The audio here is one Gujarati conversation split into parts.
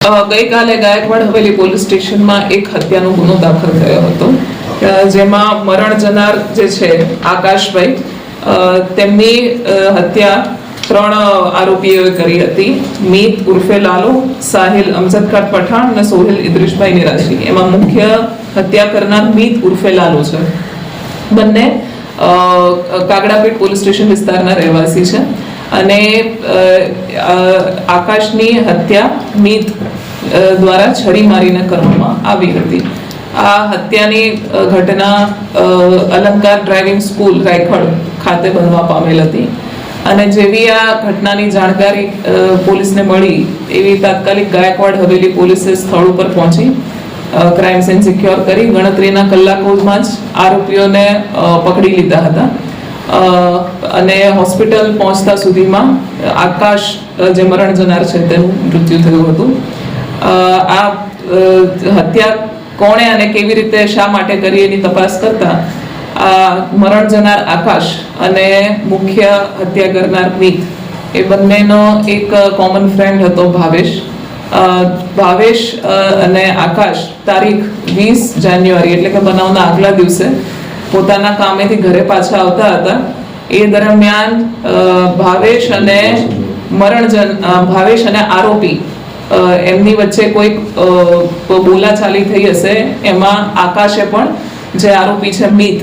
ગઈકાલે ગાયકવાડ હવેલી પોલીસ સ્ટેશનમાં એક હત્યાનો ગુનો દાખલ થયો હતો, જેમાં મરણ જનાર જે છે આકાશભાઈ, તેમની હત્યા 3 આરોપીઓએ કરી હતી. મીત ઉર્ફે લાલો, સાહિલ અમજદ ખાન પઠાણ અને સોહેલ ઇદ્રીસભાઈ નિરાશી. એમાં મુખ્ય હત્યા કરનાર મીત ઉર્ફે લાલો છે. બંને કાગડાપીઠ પોલીસ સ્ટેશન વિસ્તારના રહેવાસી છે અને આકાશની હત્યા મીત દ્વારા છરી મારીને કરવામાં આવી હતી. આ હત્યાની ઘટના અલંકાર ડ્રાઇવિંગ સ્કૂલ રાયખડ ખાતે બનવા પામેલ હતી અને જેવી આ ઘટનાની જાણકારી પોલીસને મળી એવી તાત્કાલિક ગાયકવાડ હવેલી પોલીસે સ્થળ ઉપર પહોંચી ક્રાઇમ સીન સિક્યોર કરી ગણતરીના કલાકોમાં જ આરોપીઓને પકડી લીધા હતા અને હોસ્પિટલ પહોંચતા સુધીમાં આકાશ જે મરણ જનાર છે તેનું મૃત્યુ થયું હતું. આ હત્યા કોણે અને કેવી રીતે શા માટે કરી એની તપાસ કરતા આ મરણ જનાર આકાશ અને મુખ્ય હત્યા કરનાર મીત એ બંનેનો એક કોમન ફ્રેન્ડ હતો ભાવેશ અને આકાશ તારીખ 20 જાન્યુઆરી એટલે કે બનાવના આગલા દિવસે પોતાના કામેથી ઘરે પાછા આવતા હતા. એ દરમિયાન ભાવેશ અને આરોપી એમની વચ્ચે કોઈક બોલાચાલી થઈ હશે. એમાં આકાશે પણ જે આરોપી છે મીત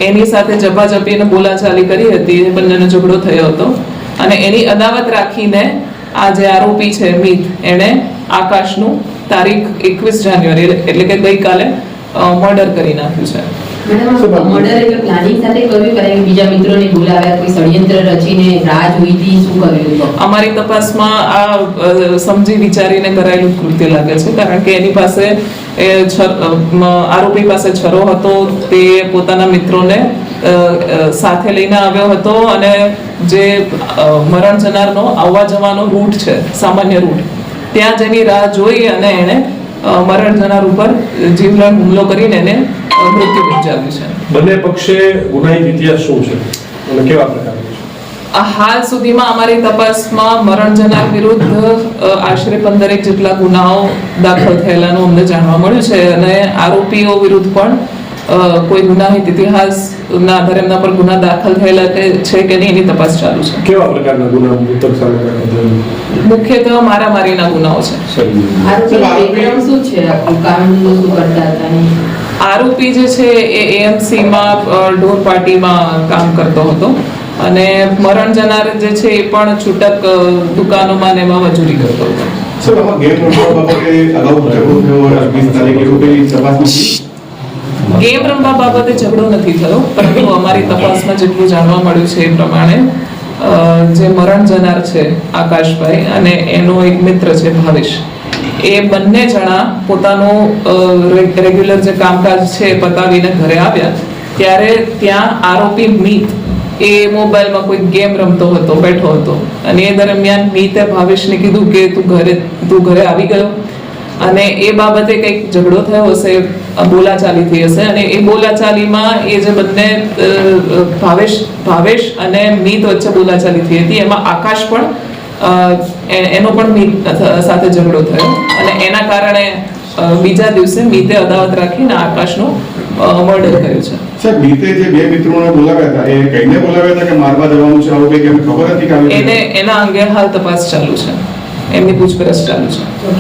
એની સાથે ઝપાઝપી અને બોલાચાલી કરી હતી. એ બંનેનો ઝઘડો થયો હતો અને એની અદાવત રાખીને આ જે આરોપી છે મીત એણે આકાશનું તારીખ 21 જાન્યુઆરી એટલે કે ગઈકાલે મર્ડર કરી નાખ્યું છે. મર્ડર એટલે પ્લાનિંગ સાથે કર્યું કે બીજા મિત્રોને બોલાવ્યા, કોઈ ષડયંત્ર રચીને રાહ જોઈ હતી, શું કર્યું? અમારી તપાસમાં આ સમજી વિચારીને કરાયેલું કૃત્ય લાગે છે, કારણ કે એની પાસે આરોપી પાસે છરો હતો. તે પોતાના મિત્રોને સાથે લઈને આવ્યો હતો અને જે મરણ જનારનો આવવા જવાનો રૂટ છે, સામાન્ય રૂટ, ત્યાં જેની રાહ જોઈ અને એણે મરણ જનાર ઉપર જીવલેણ હુમલો કરીને એને મૃત્યુ નિપજાવ્યું છે. બંને પક્ષે ગુનાહિત ઇતિહાસ શું છે અને કેવા પ્રકારનો છે? હાલ સુધીમાં અમારી તપાસમાં મરણ જનાર વિરુદ્ધ આશરે 15 જેટલા ગુનાઓ દાખલ થયેલાનું અમને જાણવા મળ્યું છે અને આરોપીઓ વિરુદ્ધ પણ કોઈ ગુનાહિત ઇતિહાસના આધારે એમના પર ગુના દાખલ થયેલા છે કે નહીં એની તપાસ ચાલુ છે. કેવા પ્રકારના ગુના મૃતક સામે મુખ્યત્વે મારામારીના ગુનાઓ છે. આરોપી જે છે એ એએમસીમાં ઢોર પાર્ટીમાં કામ કરતો હતો અને મરણ જનાર જે છે એ પણ છૂટક દુકાનોમાં ને એમાં મજૂરી કરતો હતો. ગેમ રમવા બાબતે ઝઘડો નથી થયો, પરંતુ અમારી તપાસમાં જેટલું જાણવા મળ્યું છે એ પ્રમાણે જે મરણ જનાર છે આકાશભાઈ અને એનો એક મિત્ર છે ભાવેશ, એ બંને જણા પોતાનું રેગ્યુલર જે કામકાજ છે પતાવીને ઘરે આવ્યા ત્યારે ત્યાં આરોપી મીત એ મોબાઈલમાં કોઈ ગેમ રમતો હતો, બેઠો હતો અને એ દરમિયાન મીતે ભાવેશને કીધું કે તું ઘરે આવી ગયો અને એ બાબતે કંઈક ઝઘડો થયો હશે, બોલાચાલી થઈ હશે અને એ બોલાચાલીમાં એ જે બંને ભાવેશ અને મીત વચ્ચે બોલાચાલી થઈ હતી એમાં આકાશ પણ એનો પણ મીત સાથે ઝઘડો થયો અને એના કારણે બીજા દિવસે મીતે અદાવત રાખીને આકાશનું મર્ડર કર્યું છે. સાહેબ, મીતે જે બે મિત્રોને બોલાવ્યા હતા એ કઈને બોલાવ્યા હતા કે મારવા જવાનું છે આવું કંઈક ખબર હતી કે એના અંગે હાલ તપાસ ચાલુ છે, એમની પૂછપરછ ચાલુ છે.